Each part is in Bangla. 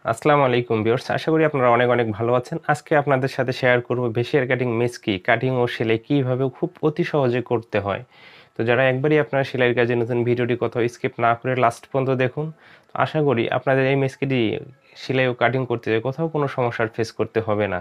আসসালামু আলাইকুম ভিউয়ার্স, আশা করি আপনারা অনেক অনেক ভালো আছেন। আজকে আপনাদের সাথে শেয়ার করব বেশিয়ার কাটিং মেসকি কাটিং ও সেলাই কীভাবে খুব অতি সহজে করতে হয়। তো যারা একবারই আপনারা সেলাইয়ের কাজে নতুন, ভিডিওটি কোথাও স্কিপ না করে লাস্ট পর্যন্ত দেখুন। তো আশা করি আপনাদের এই মেসকিটি সেলাই ও কাটিং করতে যেয়ে কোথাও কোনো সমস্যার ফেস করতে হবে না।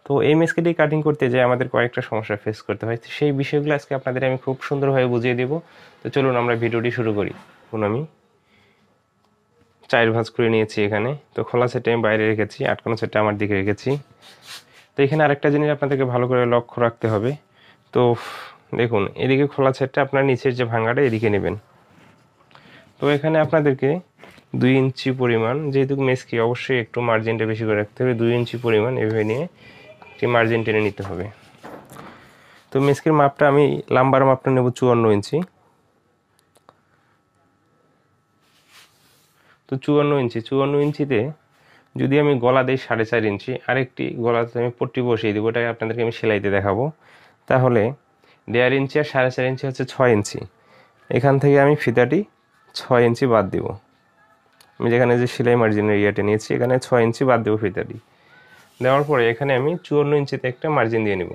তো এই মেসকিটি কাটিং করতে যেয়ে আমাদের কয়েকটা সমস্যা ফেস করতে হয়, তো সেই বিষয়গুলো আজকে আপনাদের আমি খুব সুন্দরভাবে বুঝিয়ে দেব। তো চলুন আমরা ভিডিওটি শুরু করি। আমি 4 ভাঁজ করে নিয়েছি এখানে। তো খোলা সেটে আমি বাইরে রেখেছি, আটকানো সেটটা আমার দিকে রেখেছি। তো এখানে আরেকটা জিনিস আপনাদেরকে ভালো করে লক্ষ্য রাখতে হবে। তো দেখুন, এদিকে খোলা সেটটা আপনার নিচের যে ভাঙাটা এদিকে নেবেন। তো এখানে আপনাদেরকে 2 ইঞ্চি পরিমাণ, যেহেতু মেসকি অবশ্যই একটু মার্জিনটা বেশি করে রাখতে হবে, 2 ইঞ্চি পরিমাণ এভাবে নিয়ে একটি মার্জিন টেনে নিতে হবে। তো মেসকির মাপটা আমি লাম্বার মাপটা নেব 54 ইঞ্চি। তো 54 ইঞ্চিতে যদি আমি গলা দিই 4.5 ইঞ্চি, আরেকটি গলাতে আমি পট্টি বসিয়ে দেবো, ওটাকে আপনাদেরকে আমি সেলাইতে দেখাবো। তাহলে 1.5 ইঞ্চি আর 4.5 ইঞ্চি হচ্ছে 6 ইঞ্চি। এখান থেকে আমি ফিতাটি 6 ইঞ্চি বাদ দিব। আমি যেখানে যে সেলাই মার্জিনের এরিয়াটা নিয়েছি, এখানে 6 ইঞ্চি বাদ দেবো ফিতাটি। দেওয়ার পরে এখানে আমি 54 ইঞ্চিতে একটা মার্জিন দিয়ে নিব।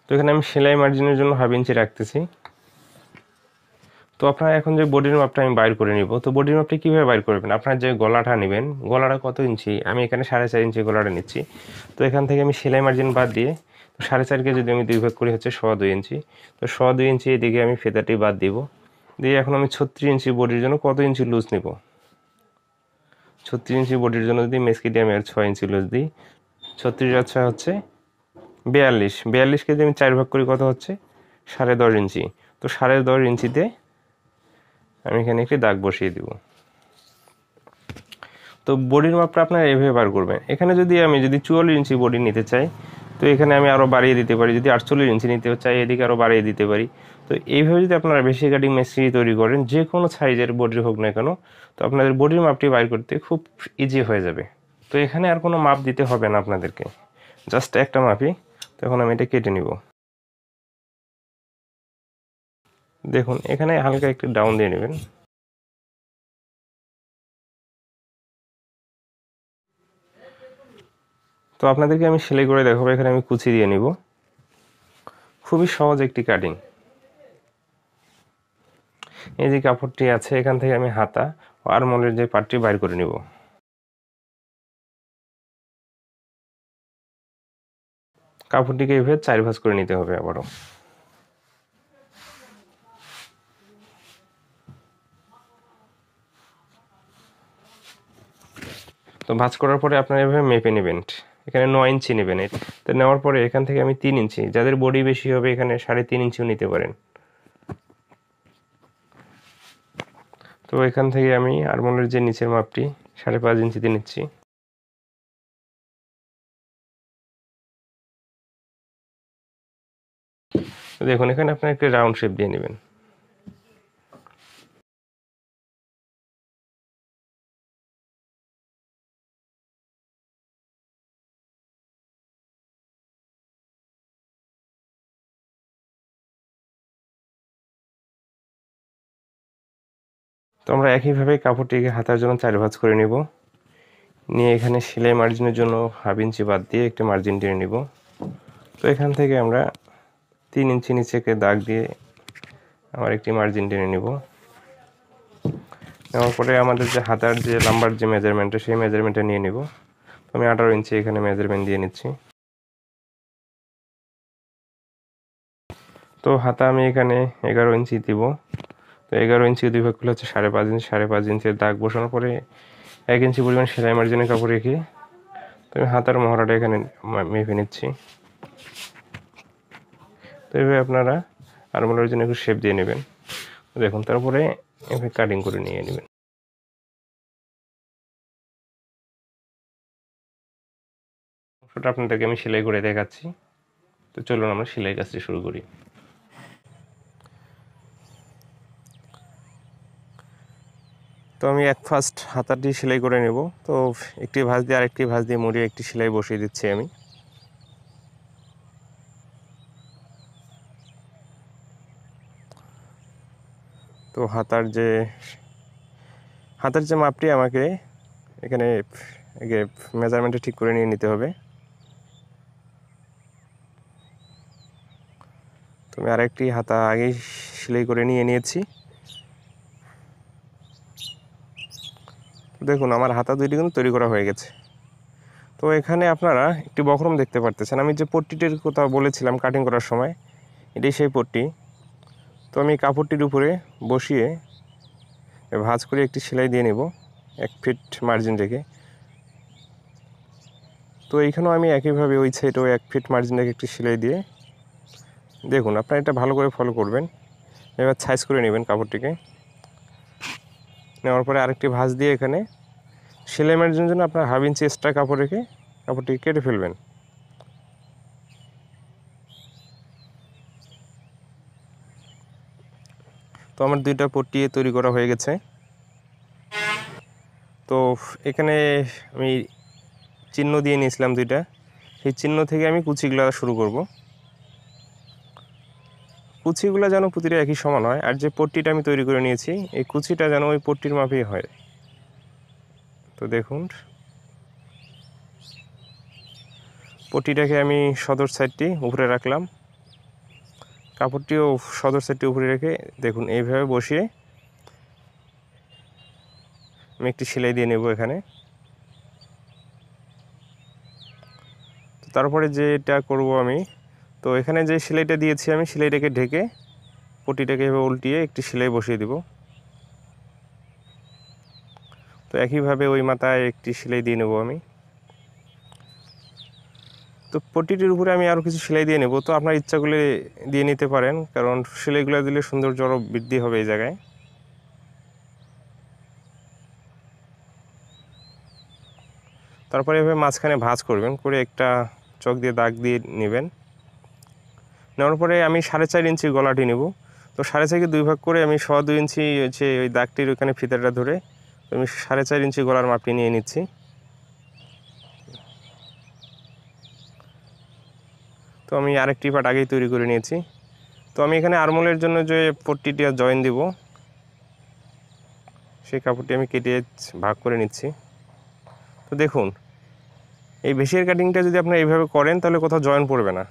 তো এখানে আমি সেলাই মার্জিনের জন্য 1/2 ইঞ্চি রাখতেছি। তো আপনারা এখন যে বডির মাপটা আমি বাইর করে নিব। তো বডির মাপটা কীভাবে বাইর করবেন, আপনার যে গলাটা নেবেন, গলাটা কত ইঞ্চি, আমি এখানে 4.5 ইঞ্চি গলাটা নিচ্ছি। তো এখান থেকে আমি সেলাই মার্জিন বাদ দিয়ে 4.5কে যদি আমি 2 ভাগ করি হচ্ছে 2.25 ইঞ্চি। তো 2.25 ইঞ্চি এদিকে আমি ফেতাটি বাদ দিব। দিয়ে এখন আমি 36 ইঞ্চি বডির জন্য কত ইঞ্চি লুজ নিব। 36 ইঞ্চি বডির জন্য যদি মেসকিটি আমি আর 6 ইঞ্চি লুজ দিই, 36 আর 6 হচ্ছে 42। 42কে যদি আমি 4 ভাগ করি কত হচ্ছে 10.5 ইঞ্চি। তো 10.5 ইঞ্চিতে আমি এখানে একটি দাগ বসিয়ে দিব। তো বডির মাপটা আপনারা এভাবে বার করবেন। এখানে যদি 44 ইঞ্চি বডি নিতে চাই, তো এখানে আমি আরও বাড়িয়ে দিতে পারি। যদি 48 ইঞ্চি নিতে চাই, এদিকে আরও বাড়িয়ে দিতে পারি। তো এইভাবে যদি আপনারা বেশি কাটিং মেশিন তৈরি করেন, যে কোনো সাইজের বডি হোক না কেন, তো আপনাদের বডির মাপটি বাইর করতে খুব ইজি হয়ে যাবে। তো এখানে আর কোনো মাপ দিতে হবে না আপনাদেরকে, জাস্ট একটা মাপই। তো এখন আমি এটা কেটে নিব। দেখুন, এখানে হালকা একটু ডাউন দিয়ে নেবেন। তো আপনাদেরকে আমি সেলাই করে দেখাবো। এখানে আমি কুচি দিয়ে নিব। খুবই সহজ একটি কাটিং। এই যে কাপড়টি আছে, এখান থেকে আমি হাতা ও আরমোলের যে পার্টটি বাইর করে নিব। কাপড়টিকে এভাবে 4 ভাঁজ করে নিতে হবে আবারও। তো ভাঁজ করার পরে আপনারা এভাবে মেপে নেবেন। এখানে 9 ইঞ্চি নেবেন। তো নেওয়ার পরে এখান থেকে আমি 3 ইঞ্চি, যাদের বডি বেশি হবে এখানে 3.5 ইঞ্চিও নিতে পারেন। তো এখান থেকে আমি আরমোলের যে নিচের মাপটি 5.5 ইঞ্চিতে নিচ্ছি। দেখুন, এখানে আপনার একটা রাউন্ড শেপ দিয়ে নেবেন। তো আমরা একইভাবে কাপড়টিকে হাতার জন্য 4 ভাঁজ করে নিব। নিয়ে এখানে সেলাই মার্জিনের জন্য 1/2 ইঞ্চি বাদ দিয়ে একটা মার্জিন টেনে নিব। তো এখান থেকে আমরা 3 ইঞ্চি নিচেকে দাগ দিয়ে আবার একটি মার্জিন টেনে নিব। নেওয়ার পরে আমাদের যে হাতার যে লাম্বার যে মেজারমেন্টটা, সেই মেজারমেন্টটা নিয়ে নিব। তো আমি 18 ইঞ্চি এখানে মেজারমেন্ট দিয়ে নিচ্ছি। তো হাতা আমি এখানে 11 ইঞ্চি দিব। তো 11 ইঞ্চি 2 ভাগ করলে হচ্ছে 5.5 ইঞ্চি। 5.5 ইঞ্চির দাগ বসানোর পরে 1 ইঞ্চি পরিমাণ সেলাই মার্জিনের কাপড় রেখে তো আমি হাতার মহড়াটা এখানে মেপে নিচ্ছি। তো এভাবে আপনারা আরমোলের জন্য একটু শেপ দিয়ে নেবেন। দেখুন, তারপরে এভাবে কাটিং করে নিয়ে নেবেন। অংশটা আপনাদেরকে আমি সেলাই করে দেখাচ্ছি। তো চলুন আমরা সেলাই কাজটি শুরু করি। তো আমি ফার্স্ট হাতাটি সেলাই করে নেব। তো একটি ভাঁজ দিয়ে আরেকটি ভাঁজ দিয়ে মুড়িয়ে একটি সেলাই বসিয়ে দিচ্ছি আমি। তো হাতার যে মাপটি আমাকে এখানে মেজারমেন্টটা ঠিক করে নিয়ে নিতে হবে। তো আমি আরেকটি হাতা আগেই সেলাই করে নিয়েছি। দেখুন আমার হাতা দুইটি কিন্তু তৈরি করা হয়ে গেছে। তো এখানে আপনারা একটি বক্রম দেখতে পারতেছেন। আমি যে পট্টিটির কথা বলেছিলাম কাটিং করার সময়, এটাই সেই পট্টি। তো আমি কাপড়টির উপরে বসিয়ে ভাঁজ করে একটি সেলাই দিয়ে নেব 1 ফিট মার্জিন রেখে। তো এইখানেও আমি একইভাবে ওই সাইডেও 1 ফিট মার্জিন রেখে একটি সেলাই দিয়ে, দেখুন আপনারা এটা ভালো করে ফলো করবেন। এবার সাইজ করে নেবেন কাপড়টিকে। নেওয়ার পরে আরেকটি ভাঁজ দিয়ে এখানে সেলাই মার্জিনের জন্য আপনার 1/2 ইঞ্চি এক্সট্রা কাপড় রেখে কাপড়টিকে কেটে ফেলবেন। তো আমার দুইটা পট্টি তৈরি করা হয়ে গেছে। তো এখানে আমি চিহ্ন দিয়ে নিয়েছিলাম দুইটা, সেই চিহ্ন থেকে আমি কুচিগুলো শুরু করব। কুচিগুলো যেন প্রতিটা একই সমান হয়, আর যে পট্টিটা আমি তৈরি করে নিয়েছি এই কুচিটা যেন ওই পট্টির মাপেই হয়। তো দেখুন পট্টিটাকে আমি সদর সাইডটি উপরে রাখলাম, কাপড়টিও সদর সাইডটি উপরে রেখে দেখুন এইভাবে বসিয়ে আমি একটি সেলাই দিয়ে নেব এখানে। তো তারপরে যেটা করব আমি, তো এখানে যে সেলাইটা দিয়েছি আমি সেলাইটাকে ঢেকে পট্টিটাকে এভাবে উল্টিয়ে একটি সেলাই বসিয়ে দেব। তো একইভাবে ওই মাথায় একটি সেলাই দিয়ে নেব আমি। তো পট্টিটির উপরে আমি আরও কিছু সেলাই দিয়ে নেব। তো আপনার ইচ্ছা করলে দিয়ে নিতে পারেন, কারণ সেলাইগুলো দিলে সৌন্দর্য আরও বৃদ্ধি হবে এই জায়গায়। তারপরে এভাবে মাঝখানে ভাঁজ করবেন, করে একটা চক দিয়ে দাগ দিয়ে নেবেন। নেওয়ার পরে আমি 4.5 ইঞ্চি গলাটি নেব। তো 4.5কে 2 ভাগ করে আমি 2 ইঞ্চি হচ্ছে ওই দাগটির ওখানে ফিতাটা ধরে আমি 4.5 ইঞ্চি গলার মাপটি নিয়ে নিচ্ছি। তো আমি আরেকটি পার্ট আগেই তৈরি করে নিয়েছি। তো আমি এখানে আরমোলের জন্য যে পট্টিটি জয়েন দিব সেই কাপড়টি আমি কেটে ভাগ করে নিচ্ছি। তো দেখুন এই ভেসিয়ার কাটিংটা যদি আপনারা এইভাবে করেন তাহলে কোথাও জয়েন পড়বে না।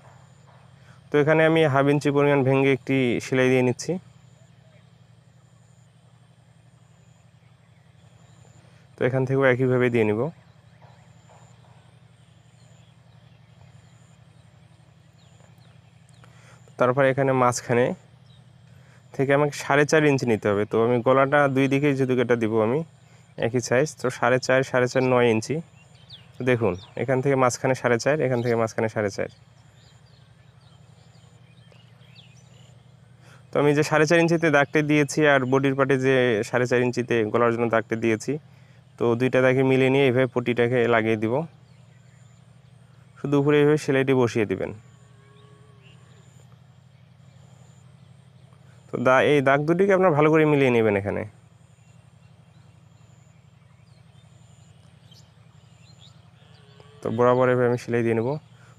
তো এখানে আমি 1/2 ইঞ্চি পরিমাণ ভেঙে একটি সেলাই দিয়ে নিচ্ছি। তো এখান থেকেও একইভাবে দিয়ে নিব। তারপর এখানে মাঝখানে থেকে আমাকে 4.5 ইঞ্চি নিতে হবে। তো আমি গলাটা দুই দিকেই যেহেতু এটা দিব আমি একই সাইজ, তো 4.5 4.5 9 ইঞ্চি। তো দেখুন এখান থেকে মাঝখানে 4.5, এখান থেকে মাঝখানে 4.5। তো আমি যে 4.5 ইঞ্চিতে দাগটা দিয়েছি আর বডির পার্টে যে 4.5 ইঞ্চিতে গলার জন্য দাগটা দিয়েছি, তো দুইটা দাগে মিলিয়ে নিয়ে এইভাবে পট্টিটাকে লাগিয়ে দিব। শুধু উপরে এইভাবে সেলাইটি বসিয়ে দিবেন। তো এই দাগ দুটিকে আপনার ভালো করে মিলিয়ে নেবেন এখানে। তো বরাবর এভাবে আমি সেলাই দিয়ে নেব।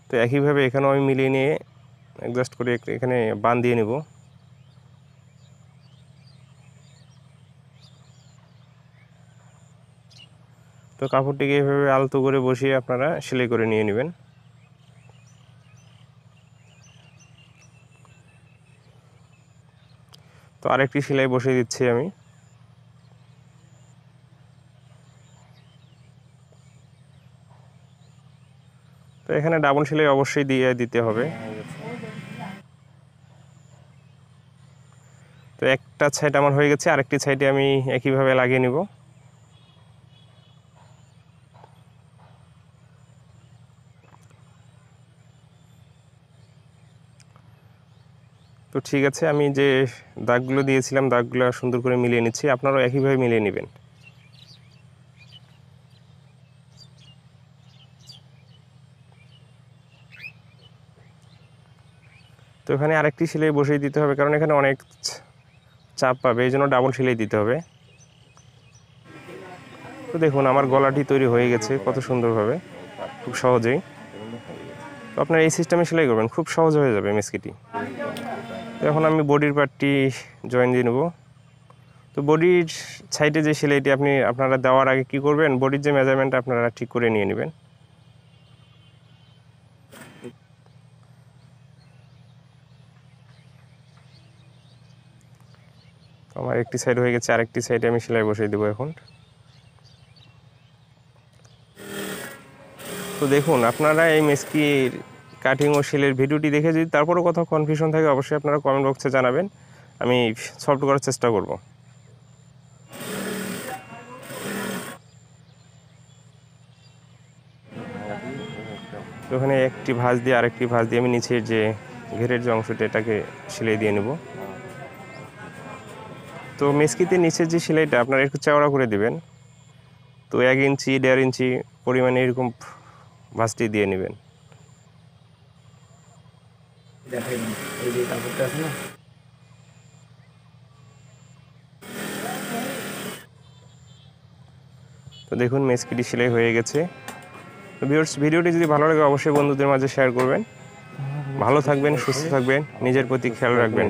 তো একইভাবে এখানেও আমি মিলিয়ে নিয়ে অ্যাডজাস্ট করে এখানে বান দিয়ে নেব। তো কাপড়টিকে এভাবে আলতো করে বসিয়ে আপনারা সেলাই করে নিয়ে নেবেন। তো আরেকটি সেলাই বসিয়ে দিচ্ছি আমি। তো এখানে ডাবল সেলাই অবশ্যই দিতে হবে। তো একটা সাইড আমার হয়ে গেছে, আরেকটি সাইডে আমি একইভাবে লাগিয়ে নিব। তো ঠিক আছে, আমি যে দাগগুলো দিয়েছিলাম দাগগুলো সুন্দর করে মিলিয়ে নিচ্ছি, আপনারাও একইভাবে মিলিয়ে নেবেন। তো এখানে আরেকটি সেলাই বসিয়ে দিতে হবে, কারণ এখানে অনেক চাপ পাবে, এই জন্য ডাবল সেলাই দিতে হবে। তো দেখুন আমার গলাটি তৈরি হয়ে গেছে কত সুন্দরভাবে, খুব সহজেই। তো আপনার এই সিস্টেমে সেলাই করবেন, খুব সহজ হয়ে যাবে মেসকিটি। তো এখন আমি বডির পার্টটি জয়েন দিয়ে নেব। তো বডির সাইডে যে সেলাইটি আপনারা দেওয়ার আগে কি করবেন, বডির যে মেজারমেন্ট আপনারা ঠিক করে নিয়ে নেবেন। আমার একটি সাইড হয়ে গেছে, আরেকটি সাইডে আমি সেলাই বসিয়ে দেবো এখন। তো দেখুন, আপনারা এই মেসকির কাটিং ও সেলের ভিডিওটি দেখে যদি তারপরেও কোথাও কনফিউশন থাকে অবশ্যই আপনারা কমেন্ট বক্সে জানাবেন, আমি সলভ করার চেষ্টা করব। তো ওখানে একটি ভাঁজ দিয়ে আরেকটি ভাঁজ দিয়ে আমি নিচের যে ঘেরের যে অংশটা এটাকে সেলাই দিয়ে নেব। তো মেসকিতে নিচের যে সেলাইটা আপনারা একটু চওড়া করে দেবেন। তো 1 ইঞ্চি 1.5 ইঞ্চি পরিমাণে এরকম ভাঁজটি দিয়ে নেবেন। তো দেখুন মেসকিটি সেলাই হয়ে গেছে। তো ভিউয়ার্স, ভিডিওটি যদি ভালো লাগে অবশ্যই বন্ধুদের মাঝে শেয়ার করবেন। ভালো থাকবেন, সুস্থ থাকবেন, নিজের প্রতি খেয়াল রাখবেন।